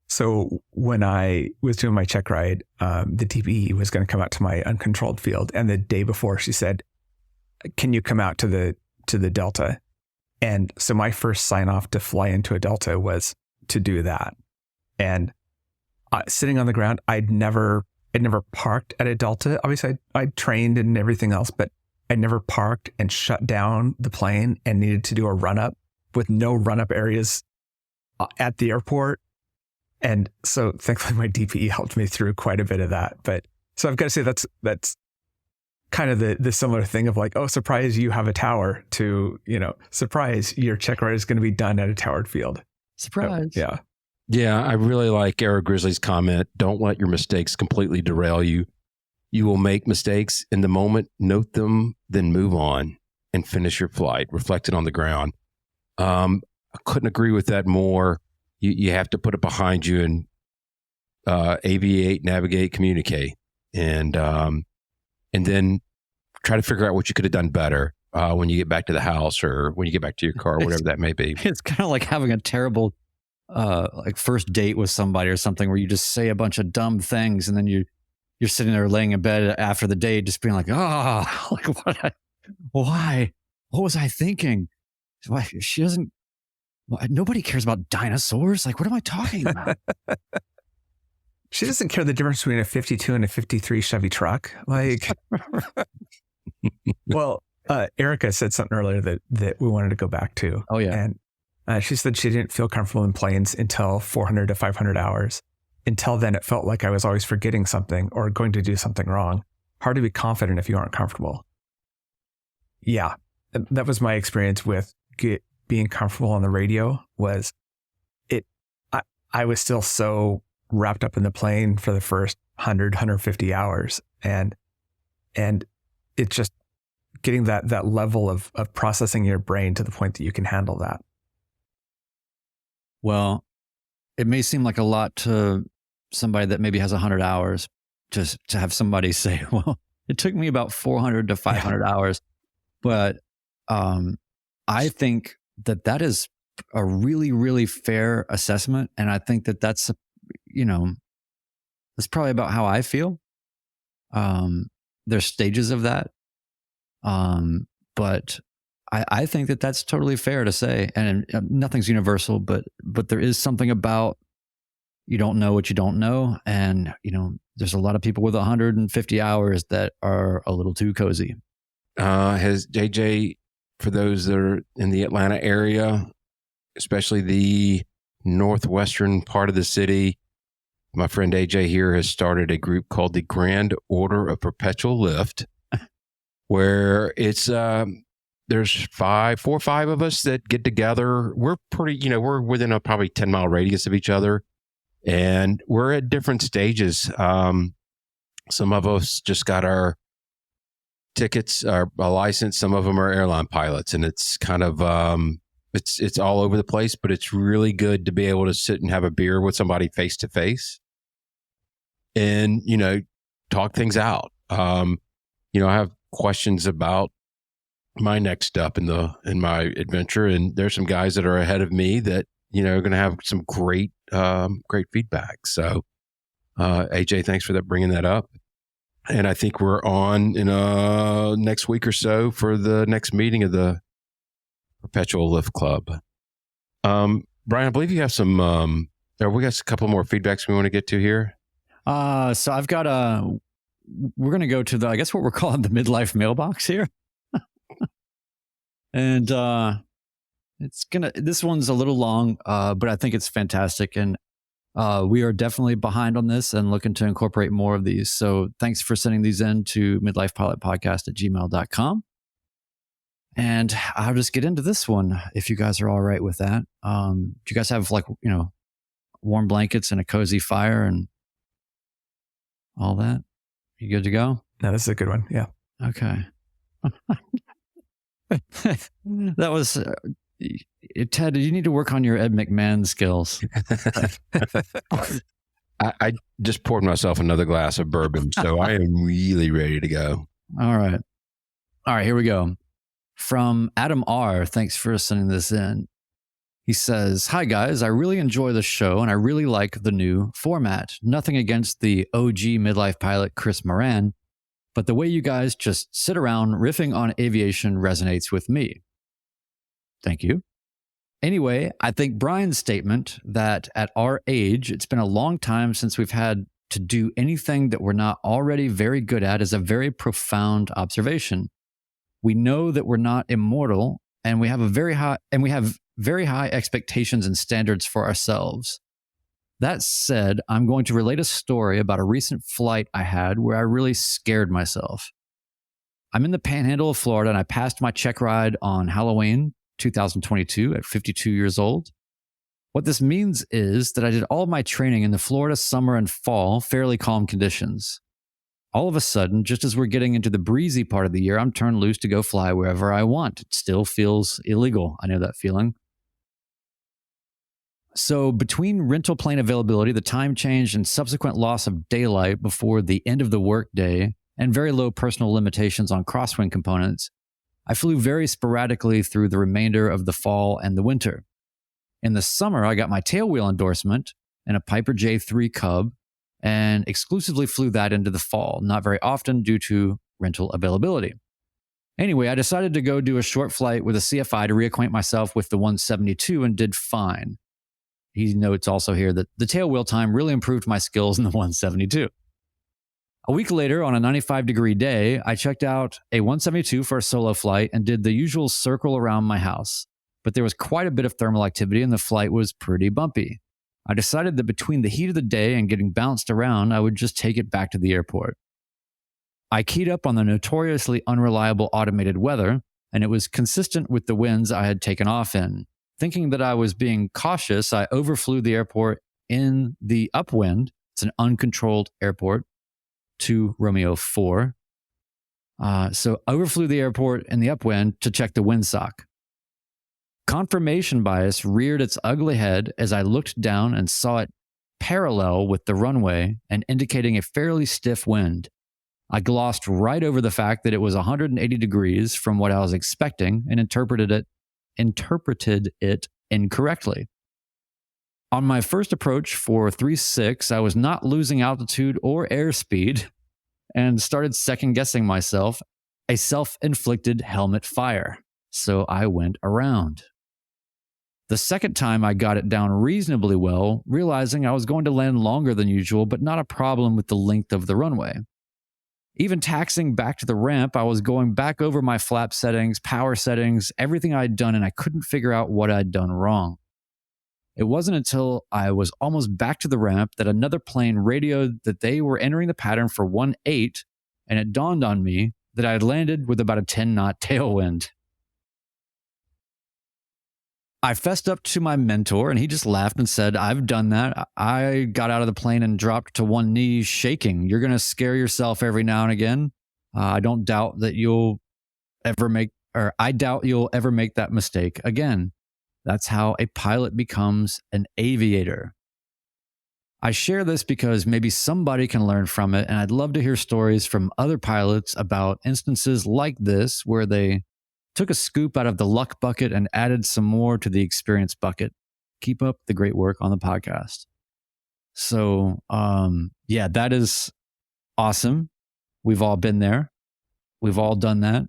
So when I was doing my check ride, the TPE was going to come out to my uncontrolled field, and the day before she said, "Can you come out to the Delta?" And so my first sign off to fly into a Delta was to do that. And sitting on the ground. I'd never parked at a Delta. Obviously, I trained and everything else, but I never parked and shut down the plane and needed to do a run up with no run up areas at the airport. And so thankfully my DPE helped me through quite a bit of that. But so I've got to say that's kind of the similar thing of like, oh, surprise, you have a tower, to, surprise, your check ride is going to be done at a towered field. Surprise. So, yeah. Yeah, I really like Eric Grizzly's comment. Don't let your mistakes completely derail you. You will make mistakes in the moment, note them, then move on and finish your flight, reflect it on the ground. I couldn't agree with that more. You have to put it behind you and aviate, navigate, communicate, and then try to figure out what you could have done better when you get back to the house or when you get back to your car, whatever that may be. It's kind of like having a terrible like first date with somebody or something where you just say a bunch of dumb things and then you're sitting there laying in bed after the date just being like, oh, like why? What was I thinking? Why she doesn't? Nobody cares about dinosaurs. Like, what am I talking about? She doesn't care the difference between a 52 and a 53 Chevy truck. Like, well, Erica said something earlier that we wanted to go back to. Oh, yeah. And she said she didn't feel comfortable in planes until 400 to 500 hours. Until then, it felt like I was always forgetting something or going to do something wrong. Hard to be confident if you aren't comfortable. Yeah, that was my experience with being comfortable on the radio. Was it? I was still so wrapped up in the plane for the first 100, 150 hours. And it's just getting that level of processing your brain to the point that you can handle that. Well, it may seem like a lot to somebody that maybe has 100 hours, just to have somebody say, well, it took me about 400 to 500 hours. But I think that is a really, really fair assessment. And I think that's probably about how I feel. There's stages of that. But I think that's totally fair to say. And nothing's universal, but there is something about you don't know what you don't know. And, there's a lot of people with 150 hours that are a little too cozy. Has JJ, for those that are in the Atlanta area, especially the northwestern part of the city, my friend AJ here has started a group called the Grand Order of Perpetual Lift, where it's there's 4 or 5 of us that get together. We're pretty, we're within a probably 10-mile radius of each other, and we're at different stages. Some of us just got our tickets, our license. Some of them are airline pilots, and it's kind of it's all over the place. But it's really good to be able to sit and have a beer with somebody face to face, and talk things out. I have questions about my next step in my adventure, and there's some guys that are ahead of me that are going to have some great feedback. So AJ, thanks for bringing that up. And I think we're on in next week or so for the next meeting of the Perpetual Lift Club. Brian, I believe you have some we got a couple more feedbacks we want to get to here. So I've got we're going to go to I guess what we're calling the midlife mailbox here. And this one's a little long, but I think it's fantastic. And we are definitely behind on this and looking to incorporate more of these. So thanks for sending these in to midlifepilotpodcast@gmail.com. And I'll just get into this one if you guys are all right with that. Do you guys have warm blankets and a cozy fire and all that? You good to go? No, this is a good one. Yeah. Okay. That was Ted. You need to work on your Ed McMahon skills. I just poured myself another glass of bourbon, so I am really ready to go. All right. Here we go. From Adam R. Thanks for sending this in. He says, "Hi guys, I really enjoy the show and I really like the new format. Nothing against the OG midlife pilot Chris Moran, but the way you guys just sit around riffing on aviation resonates with me. Thank you. Anyway, I think Brian's statement that at our age, it's been a long time since we've had to do anything that we're not already very good at is a very profound observation. We know that we're not immortal, and we have very high expectations and standards for ourselves. That said, I'm going to relate a story about a recent flight I had where I really scared myself. I'm in the panhandle of Florida, and I passed my check ride on Halloween 2022 at 52 years old. What this means is that I did all of my training in the Florida summer and fall, fairly calm conditions. All of a sudden, just as we're getting into the breezy part of the year, I'm turned loose to go fly wherever I want. It still feels illegal. I know that feeling. So between rental plane availability, the time change, and subsequent loss of daylight before the end of the workday, and very low personal limitations on crosswind components, I flew very sporadically through the remainder of the fall and the winter. In the summer, I got my tailwheel endorsement and a Piper J3 Cub and exclusively flew that into the fall, not very often due to rental availability. Anyway, I decided to go do a short flight with a CFI to reacquaint myself with the 172 and did fine. He notes also here that the tailwheel time really improved my skills in the 172. A week later, on a 95-degree day, I checked out a 172 for a solo flight and did the usual circle around my house. But there was quite a bit of thermal activity and the flight was pretty bumpy. I decided that between the heat of the day and getting bounced around, I would just take it back to the airport. I keyed up on the notoriously unreliable automated weather, and it was consistent with the winds I had taken off in. Thinking that I was being cautious, I overflew the airport in the upwind. It's an uncontrolled airport. To Romeo 4. So I overflew the airport in the upwind to check the windsock. Confirmation bias reared its ugly head as I looked down and saw it parallel with the runway and indicating a fairly stiff wind. I glossed right over the fact that it was 180 degrees from what I was expecting and interpreted it incorrectly. On my first approach for 3.6, I was not losing altitude or airspeed and started second-guessing myself, a self-inflicted helmet fire. So I went around. The second time I got it down reasonably well, realizing I was going to land longer than usual, but not a problem with the length of the runway. Even taxiing back to the ramp, I was going back over my flap settings, power settings, everything I'd done, and I couldn't figure out what I'd done wrong. It wasn't until I was almost back to the ramp that another plane radioed that they were entering the pattern for 1.8, and it dawned on me that I had landed with about a 10-knot tailwind. I fessed up to my mentor, and he just laughed and said, "I've done that. I got out of the plane and dropped to one knee shaking. You're going to scare yourself every now and again. I doubt you'll ever make that mistake again. That's how a pilot becomes an aviator." I share this because maybe somebody can learn from it, and I'd love to hear stories from other pilots about instances like this where they took a scoop out of the luck bucket and added some more to the experience bucket. Keep up the great work on the podcast. So, yeah, that is awesome. We've all been there. We've all done that.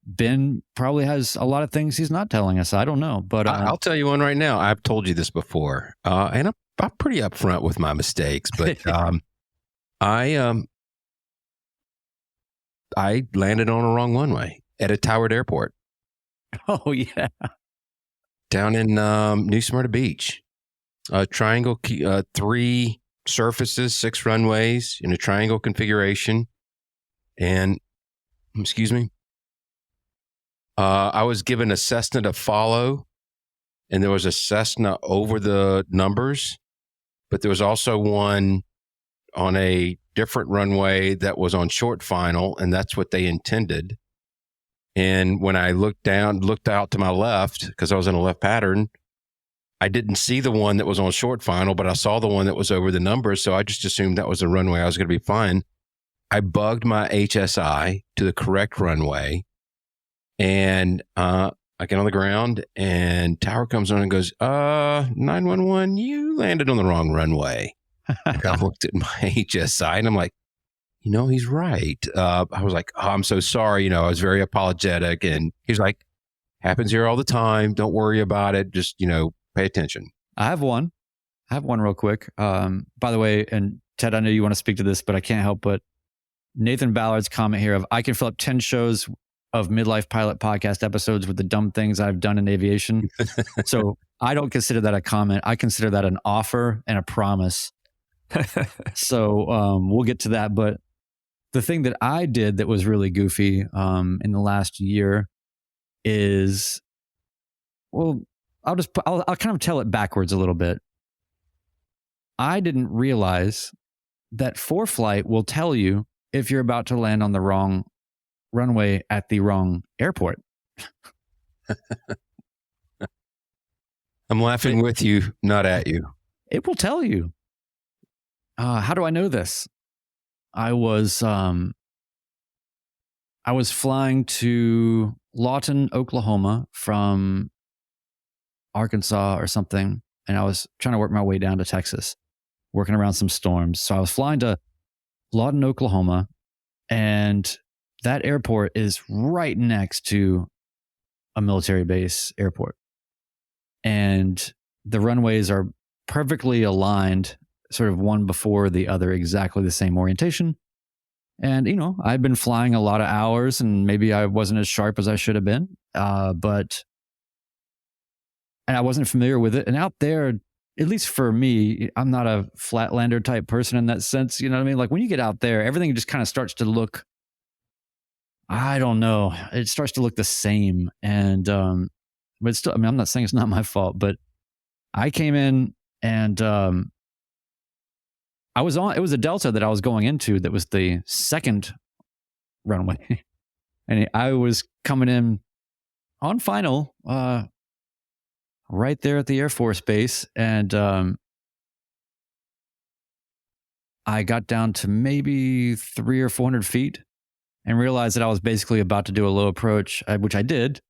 Ben probably has a lot of things he's not telling us. I don't know, but I'll tell you one right now. I've told you this before, and I'm pretty upfront with my mistakes. But I landed on a wrong runway at a Towered Airport. Oh yeah, down in New Smyrna Beach. Triangle, 3 surfaces, 6 runways in a triangle configuration, and excuse me. I was given a Cessna to follow, and there was a Cessna over the numbers, but there was also one on a different runway that was on short final, and that's what they intended. And when I looked out to my left, because I was in a left pattern, I didn't see the one that was on short final, but I saw the one that was over the numbers, so I just assumed that was the runway I was going to be fine. I bugged my HSI to the correct runway, and I get on the ground, and tower comes on and goes, 911, you landed on the wrong runway. I looked at my HSI, and I'm like, he's right. I was like, oh, I'm so sorry. I was very apologetic. And he's like, Happens here all the time. Don't worry about it. Just, pay attention. I have one real quick. By the way, and Ted, I know you want to speak to this, but I can't help but Nathan Ballard's comment here of, I can fill up 10 shows of Midlife Pilot podcast episodes with the dumb things I've done in aviation. So I don't consider that a comment. I consider that an offer and a promise. So we'll get to that. But the thing that I did that was really goofy in the last year is, well, I'll kind of tell it backwards a little bit. I didn't realize that ForeFlight will tell you if you're about to land on the wrong runway at the wrong airport. I'm laughing with you, not at you. It will tell you. How do I know this? I was flying to Lawton, Oklahoma from Arkansas or something, and I was trying to work my way down to Texas, working around some storms. So I was flying to Lawton, Oklahoma, and that airport is right next to a military base airport. And the runways are perfectly aligned, sort of one before the other, exactly the same orientation. And, I'd been flying a lot of hours and maybe I wasn't as sharp as I should have been. And I wasn't familiar with it. And out there, at least for me, I'm not a flatlander type person in that sense. You know what I mean? Like when you get out there, everything just kind of starts to look, I don't know. It starts to look the same. And, but still, I'm not saying it's not my fault, but I came in and, it was a Delta that I was going into that was the second runway. And I was coming in on final, right there at the Air Force Base. And I got down to maybe 300 or 400 feet and realized that I was basically about to do a low approach, which I did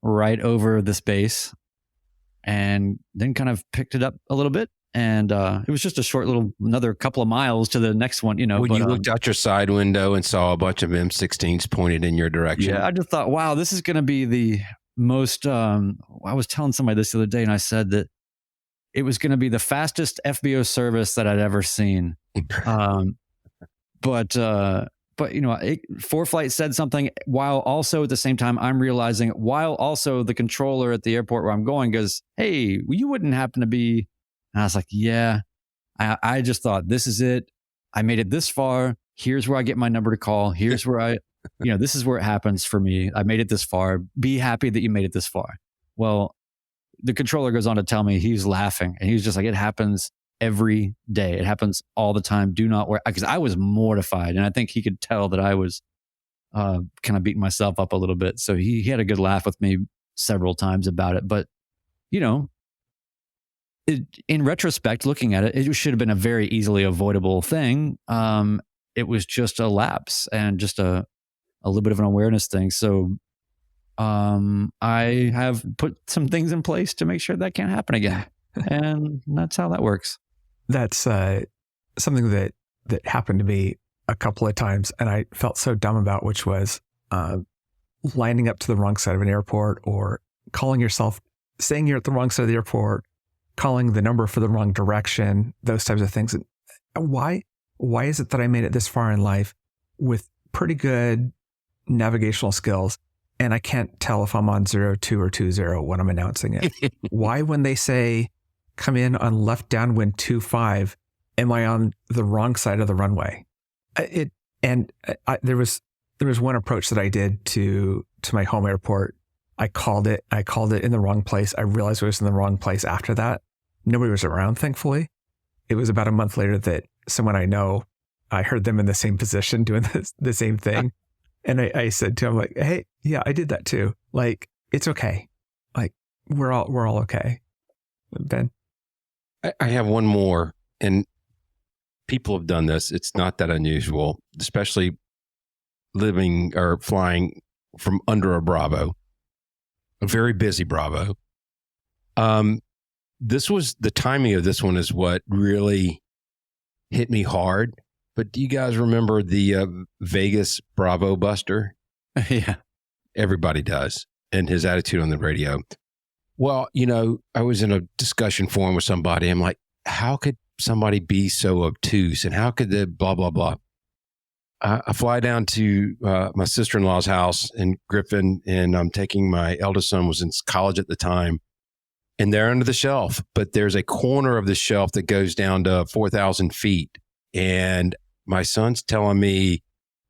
right over this base, and then kind of picked it up a little bit. And it was just a short another couple of miles to the next one, When you looked out your side window and saw a bunch of M16s pointed in your direction. Yeah, I just thought, wow, this is going to be the most, I was telling somebody this the other day, and I said that it was going to be the fastest FBO service that I'd ever seen. But ForeFlight said something while also at the same time I'm realizing, while also the controller at the airport where I'm going goes, hey, you wouldn't happen to be. And I was like, yeah, I just thought, this is it. I made it this far. Here's where I get my number to call. Here's where this is where it happens for me. I made it this far. Be happy that you made it this far. Well, the controller goes on to tell me, he's laughing and he was just like, it happens every day. It happens all the time. Do not worry. Because I was mortified. And I think he could tell that I was kind of beating myself up a little bit. So he had a good laugh with me several times about it. But, in retrospect, looking at it, it should have been a very easily avoidable thing. It was just a lapse and just a little bit of an awareness thing. So I have put some things in place to make sure that can't happen again. And that's how that works. That's something that happened to me a couple of times and I felt so dumb about, which was lining up to the wrong side of an airport or calling yourself, saying you're at the wrong side of the airport, calling the number for the wrong direction, those types of things. And why is it that I made it this far in life with pretty good navigational skills and I can't tell if I'm on 02 or 20 when I'm announcing it? Why, when they say come in on left downwind 25, am I on the wrong side of the runway? There was one approach that I did to my home airport. I called it in the wrong place. I realized I was in the wrong place after that. Nobody was around, thankfully. It was about a month later that someone I know, I heard them in the same position doing the same thing. And I said to him, like, hey, yeah, I did that too. Like, it's okay. Like, we're all okay. Ben? I have one more, and people have done this. It's not that unusual, especially living or flying from under a Bravo. A very busy Bravo. The timing of this one is what really hit me hard. But do you guys remember the Vegas Bravo Buster? Yeah. Everybody does. and his attitude on the radio. Well, I was in a discussion forum with somebody. I'm like, how could somebody be so obtuse, and how could the blah, blah, blah? I fly down to my sister-in-law's house in Griffin, and I'm taking my eldest son, was in college at the time, and they're under the shelf, but there's a corner of the shelf that goes down to 4,000 feet. And my son's telling me,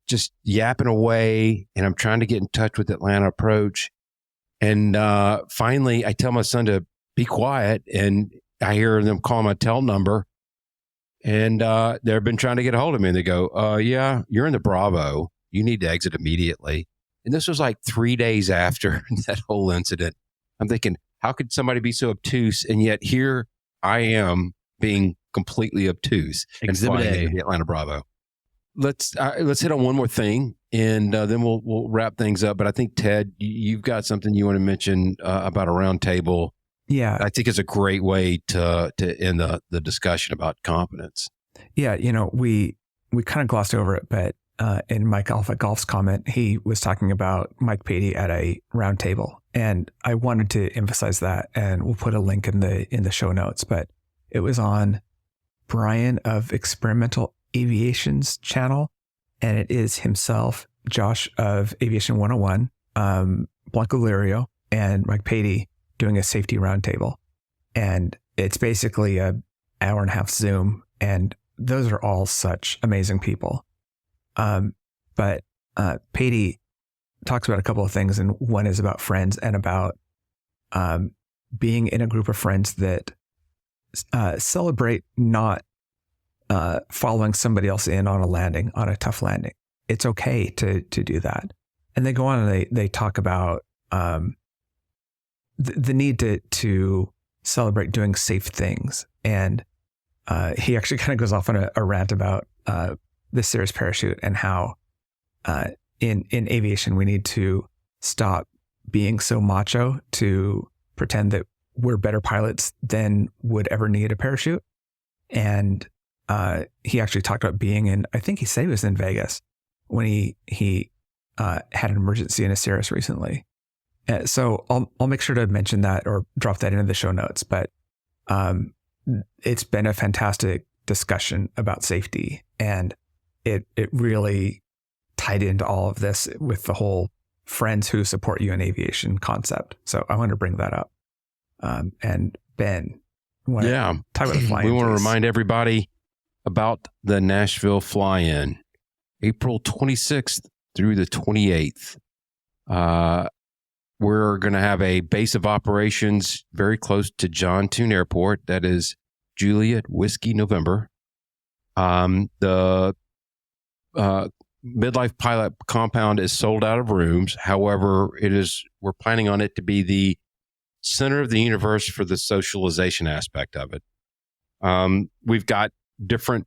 just yapping away, and I'm trying to get in touch with Atlanta Approach. And finally, I tell my son to be quiet, and I hear them call my tel number, and they've been trying to get a hold of me. And they go, yeah, you're in the Bravo. You need to exit immediately. And this was like 3 days after that whole incident. I'm thinking, how could somebody be so obtuse? And yet here I am being completely obtuse. Exhibit and flying A. the Atlanta Bravo. Let's hit on one more thing, and then we'll wrap things up. But I think, Ted, you've got something you want to mention about a round table. Yeah. I think it's a great way to end the discussion about competence. Yeah. We kind of glossed over it, but in Mike Alpha Golf's comment, he was talking about Mike Patey at a round table. And I wanted to emphasize that, and we'll put a link in the show notes, but it was on Brian of Experimental Aviation's channel, and it is himself, Josh of Aviation 101, Blanco Lirio, and Mike Patey doing a safety roundtable. And it's basically an hour and a half Zoom, and those are all such amazing people. But Patey talks about a couple of things, and one is about friends and about being in a group of friends that celebrate not following somebody else in on a tough landing. It's okay to do that. And they go on and they talk about the need to celebrate doing safe things. And he actually kind of goes off on a rant about the Cirrus parachute and how in aviation we need to stop being so macho to pretend that we're better pilots than would ever need a parachute. And he actually talked about being in, I think he said he was in Vegas when he had an emergency in a Cirrus recently. So I'll make sure to mention that or drop that into the show notes. But it's been a fantastic discussion about safety, and it really tied into all of this with the whole friends who support you in aviation concept. So I want to bring that up. And Ben, talk about the fly-in, we want to please. remind everybody about the Nashville fly-in, April 26th through the 28th. We're going to have a base of operations very close to John Tune Airport. That is Juliet Whiskey November. The Midlife Pilot compound is sold out of rooms. However, we're planning on it to be the center of the universe for the socialization aspect of it. We've got different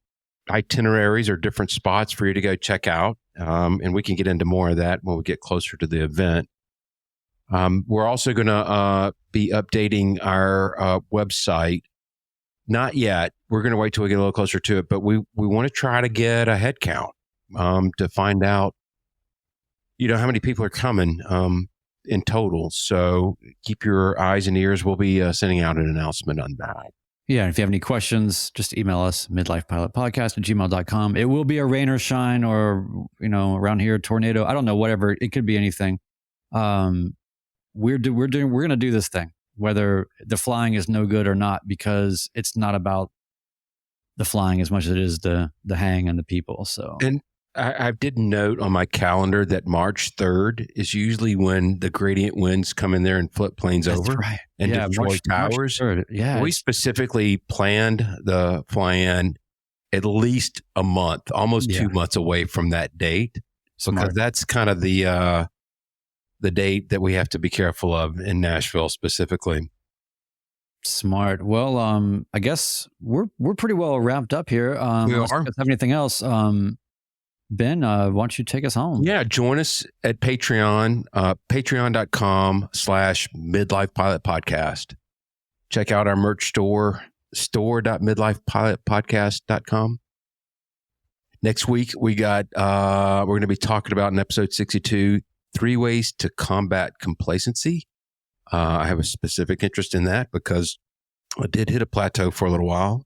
itineraries or different spots for you to go check out. And we can get into more of that when we get closer to the event. We're also going to be updating our website. Not yet. We're going to wait till we get a little closer to it, but we want to try to get a head count to find out, how many people are coming in total. So keep your eyes and ears. We'll be sending out an announcement on that. Yeah, and if you have any questions, just email us, midlifepilotpodcast@gmail.com. It will be a rain or shine or, around here, tornado. I don't know, whatever. It could be anything. We're going to do this thing, whether the flying is no good or not, because it's not about the flying as much as it is the hang and the people. So, and I did note on my calendar that March 3rd is usually when the gradient winds come in there and flip planes over right. and destroy March towers. 3rd. Yeah, we specifically planned the fly-in at least a month, almost 2 months away from that date. Because that's kind of the date that we have to be careful of in Nashville specifically. Smart. Well, I guess we're pretty well wrapped up here. We unless are. you guys have anything else? Ben, why don't you take us home? Yeah, join us at Patreon, patreon.com/midlifepilotpodcast. Check out our merch store, store.midlifepilotpodcast.com. Next week, we're going to be talking about in episode 62, 3 ways to combat complacency. I have a specific interest in that because I did hit a plateau for a little while.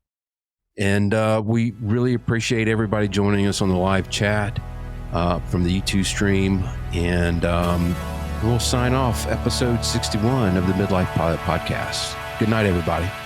And we really appreciate everybody joining us on the live chat from the YouTube stream. And we'll sign off episode 61 of the Midlife Pilot Podcast. Good night, everybody.